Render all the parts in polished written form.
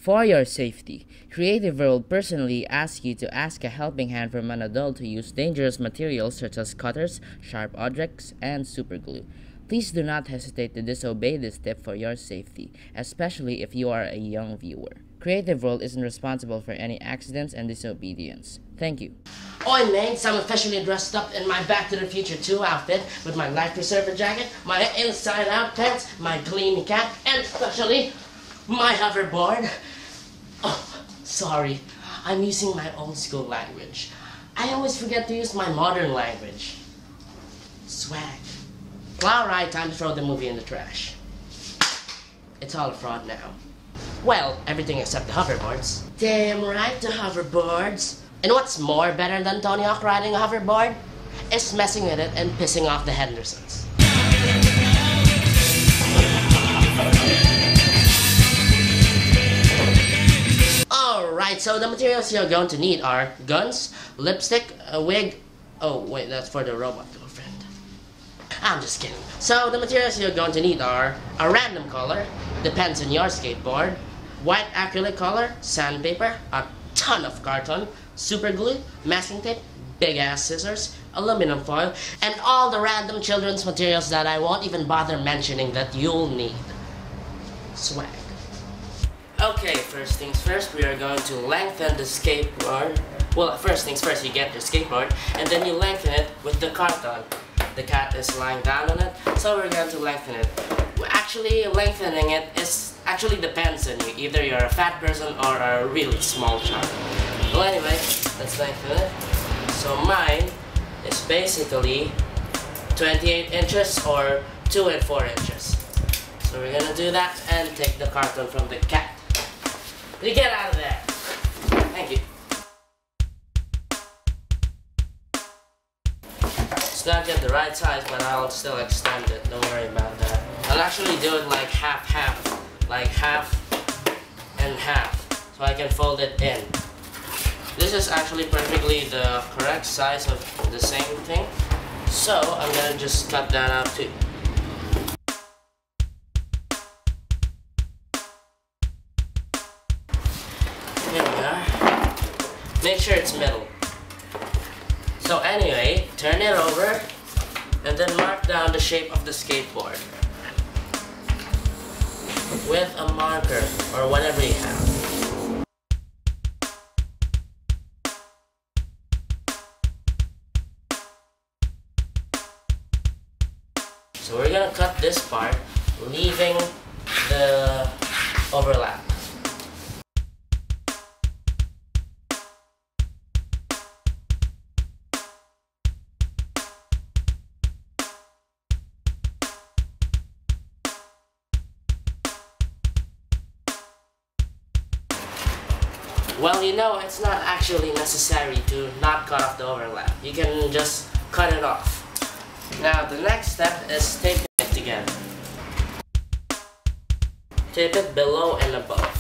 For your safety, Creative World personally asks you to ask a helping hand from an adult to use dangerous materials such as cutters, sharp objects, and superglue. Please do not hesitate to disobey this tip for your safety, especially if you are a young viewer. Creative World isn't responsible for any accidents and disobedience. Thank you. Oi mates, I'm officially dressed up in my Back to the Future 2 outfit with my life preserver jacket, my inside out pants, my clean cap, and especially my hoverboard. Oh, sorry, I'm using my old school language. I always forget to use my modern language. Swag. Alright, time to throw the movie in the trash. It's all a fraud now. Well, everything except the hoverboards. Damn right, the hoverboards. And what's more better than Tony Hawk riding a hoverboard? Is messing with it and pissing off the Hendersons. Alright, so the materials you're going to need are guns, lipstick, a wig. Oh wait, that's for the robot girlfriend. I'm just kidding. So the materials you're going to need are a random color, depends on your skateboard, white acrylic color, sandpaper, a ton of carton, super glue, masking tape, big ass scissors, aluminum foil, and all the random children's materials that I won't even bother mentioning that you'll need. Swag. Okay, first things first, we are going to lengthen the skateboard. Well, first things first, you get your skateboard, and then you lengthen it with the carton. The cat is lying down on it, so we're going to lengthen it. Actually, lengthening it actually depends on you. Either you're a fat person or a really small child. Well, anyway, let's lengthen it. So mine is basically 28 inches or 2 and 4 inches. So we're gonna do that and take the carton from the cat. You get out of there. Thank you. It's not yet the right size, but I'll still extend it. Don't worry about that. I'll actually do it like half, like half and half, so I can fold it in. This is actually perfectly the correct size of the same thing, so I'm gonna just cut that out too. Here we are. Make sure it's middle. So anyway, turn it over and then mark down the shape of the skateboard with a marker or whatever you have. So we're gonna cut this part, leaving the overlap. Well, you know, it's not actually necessary to not cut off the overlap. You can just cut it off. Now, the next step is taping it together. Tape it below and above.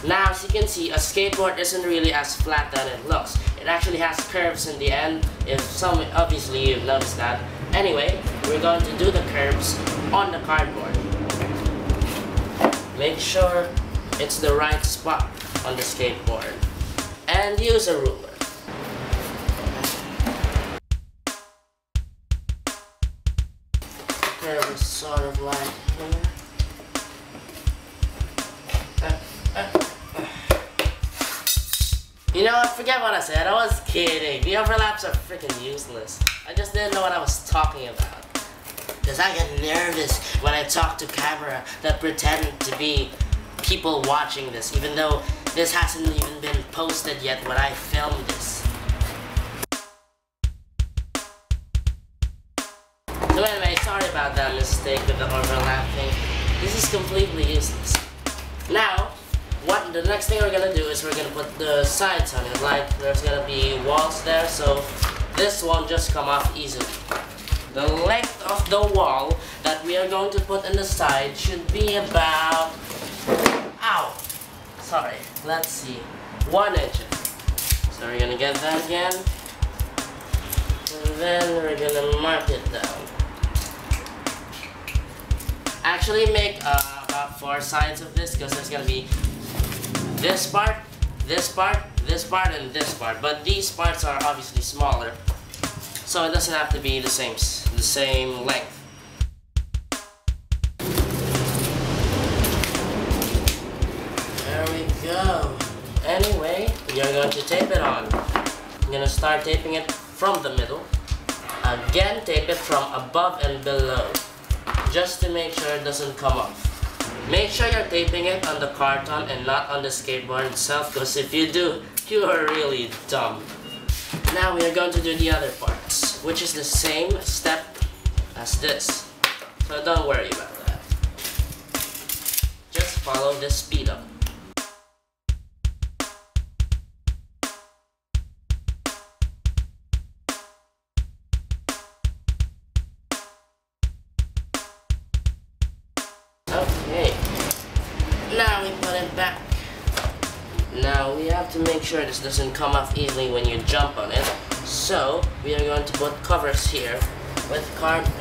Now, as you can see, a skateboard isn't really as flat as it looks. It actually has curves in the end, obviously you've noticed that. Anyway, we're going to do the curves on the cardboard. Make sure it's the right spot on the skateboard. And use a ruler. Curve is sort of like here. You know, I forget what I said. I was kidding. The overlaps are freaking useless. I just didn't know what I was talking about. Because I get nervous when I talk to camera that pretend to be people watching this, even though this hasn't even been posted yet when I filmed this. So anyway, sorry about that mistake with the overlap thing. This is completely useless. Now, the next thing we're gonna do is we're gonna put the sides on it. Like, there's gonna be walls there, so this won't just come off easily. The length of the wall that we are going to put in the side should be about, sorry, let's see, 1 inch. So we're gonna get that again, and then we're gonna mark it down. Actually make about top 4 sides of this because there's gonna be this part, this part, this part, and this part. But these parts are obviously smaller, so it doesn't have to be the same length. There we go. Anyway, we are going to tape it on. I'm gonna start taping it from the middle. Again, tape it from above and below, just to make sure it doesn't come off. Make sure you're taping it on the carton and not on the skateboard itself, because if you do, you are really dumb. Now we are going to do the other parts, which is the same step as this. So don't worry about that. Just follow the speed up. Okay, now we put it back. Now we have to make sure this doesn't come off easily when you jump on it. So we are going to put covers here with cardboard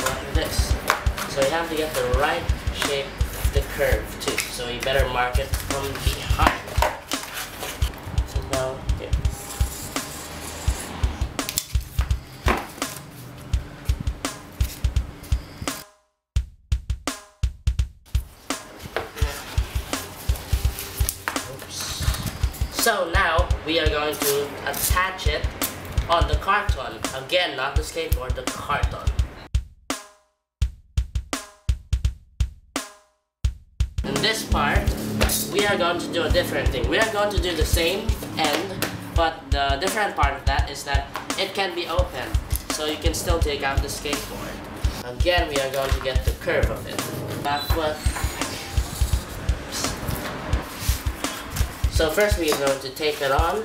like this. So you have to get the right shape of the curve too. So you better mark it from behind. So now here. So now we are going to attach it on the carton. Again, not the skateboard, the carton. In this part, we are going to do a different thing. We are going to do the same end, but the different part of that is that it can be open, so you can still take out the skateboard. Again, we are going to get the curve of it. Back foot. So first we are going to tape it on.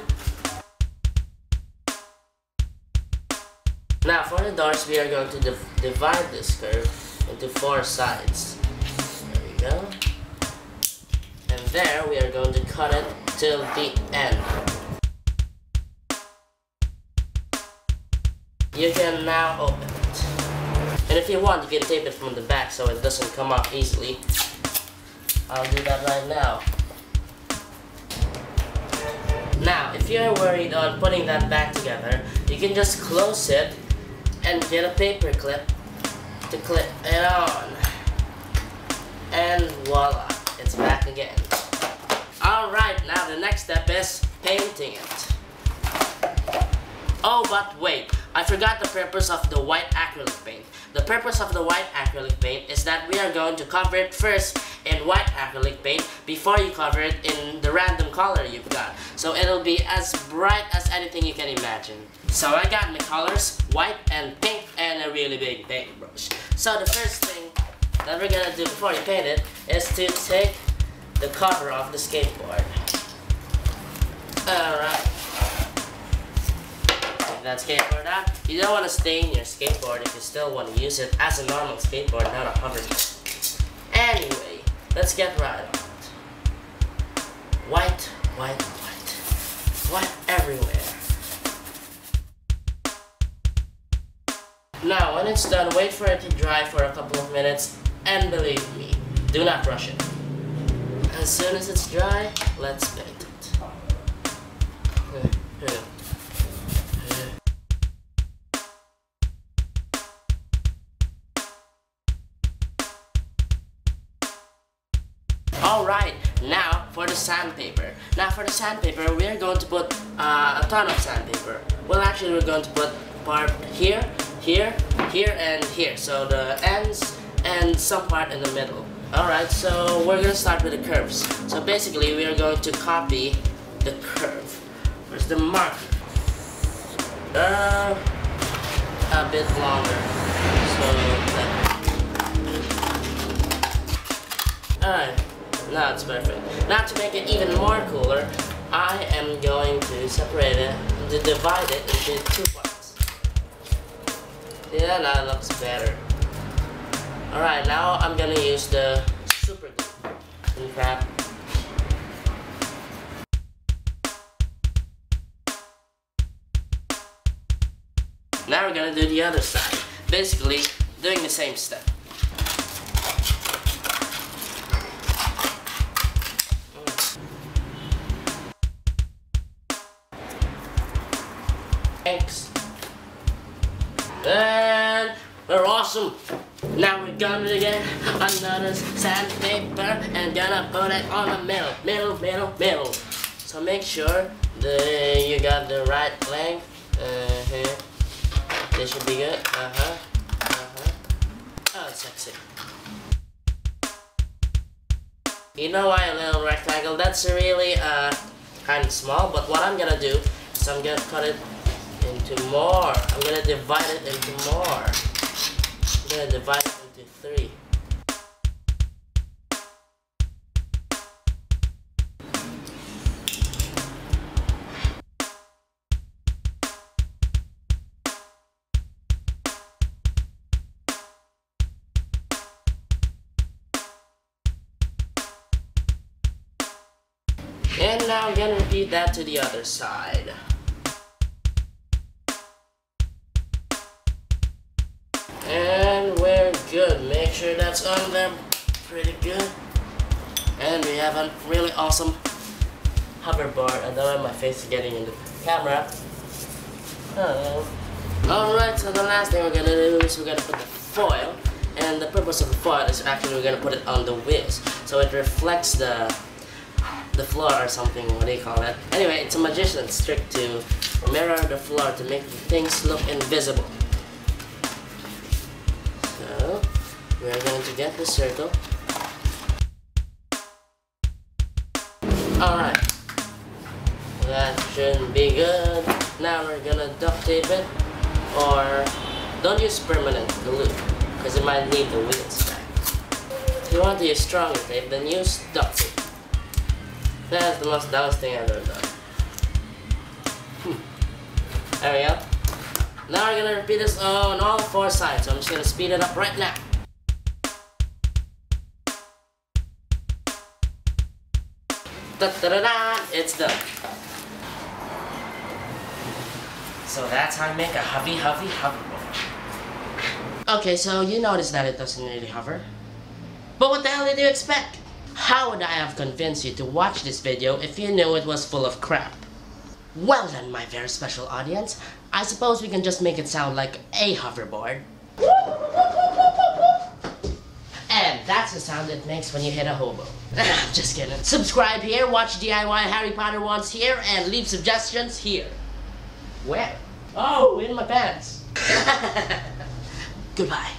Now for the doors, we are going to divide this curve into 4 sides. There we go. And there we are going to cut it till the end. You can now open it. And if you want, you can tape it from the back so it doesn't come off easily. I'll do that right now. Now, if you're worried on putting that back together, you can just close it and get a paper clip to clip it on. And voila, it's back again. Alright, now the next step is painting it. Oh, but wait, I forgot the purpose of the white acrylic paint. The purpose of the white acrylic paint is that we are going to cover it first in white acrylic paint before you cover it in the random color you've got. So it'll be as bright as anything you can imagine. So I got my colors, white and pink, and a really big paintbrush. So the first thing that we're gonna do before you paint it is to take the cover off the skateboard. Alright. Take that skateboard out. You don't want to stain your skateboard if you still want to use it as a normal skateboard, not a hoverboard. Anyway, let's get right on it. White, white, white. White everywhere. Now, when it's done, wait for it to dry for a couple of minutes, and believe me, do not rush it. As soon as it's dry, let's paint it. Alright, now for the sandpaper. Now for the sandpaper, we are going to put a ton of sandpaper. Well, actually, we're going to put part here, here, here, and here. So the ends and some part in the middle. Alright, so we're going to start with the curves. So basically, we are going to copy the curve. Where's the marker? A bit longer. So, alright. Now it's perfect. Now to make it even more cooler, I am going to separate it, to divide it into 2 parts. Yeah, now it looks better. Alright, now I'm gonna use the super glue and crap. Now we're gonna do the other side. Basically, doing the same step. They're awesome. Now we're gonna get another sandpaper and gonna put it on the middle. So make sure that you got the right length. This should be good. Oh, it's sexy. You know why a little rectangle? That's really kind of small, but what I'm gonna do is I'm gonna cut it into more. I'm gonna divide it into more. I'm gonna divide it into 3. And now I'm gonna repeat that to the other side. And we're good. Make sure that's on there pretty good. And we have a really awesome hoverboard. I don't know, my face is getting in the camera. Alright, so the last thing we're gonna do is we're gonna put the foil. And the purpose of the foil is actually we're gonna put it on the wheels, so it reflects the floor or something. What do you call that? Anyway, it's a magician's trick to mirror the floor to make things look invisible. So we're going to get the circle. Alright, that should be good. Now we're gonna duct tape it, or don't use permanent glue because it might leave the wheels back. If you want to use stronger tape, then use duct tape. That's the most dumbest thing I've ever done. There we go. Now we're gonna repeat this on all 4 sides, so I'm just gonna speed it up right now. Da-da-da-da, it's done. So that's how you make a hoverboard. Okay, so you notice that it doesn't really hover. But what the hell did you expect? How would I have convinced you to watch this video if you knew it was full of crap? Well then, my very special audience, I suppose we can just make it sound like a hoverboard. And that's the sound it makes when you hit a hobo. I'm just kidding. Subscribe here, watch DIY Harry Potter ones here, and leave suggestions here. Where? Oh, in my pants. Goodbye.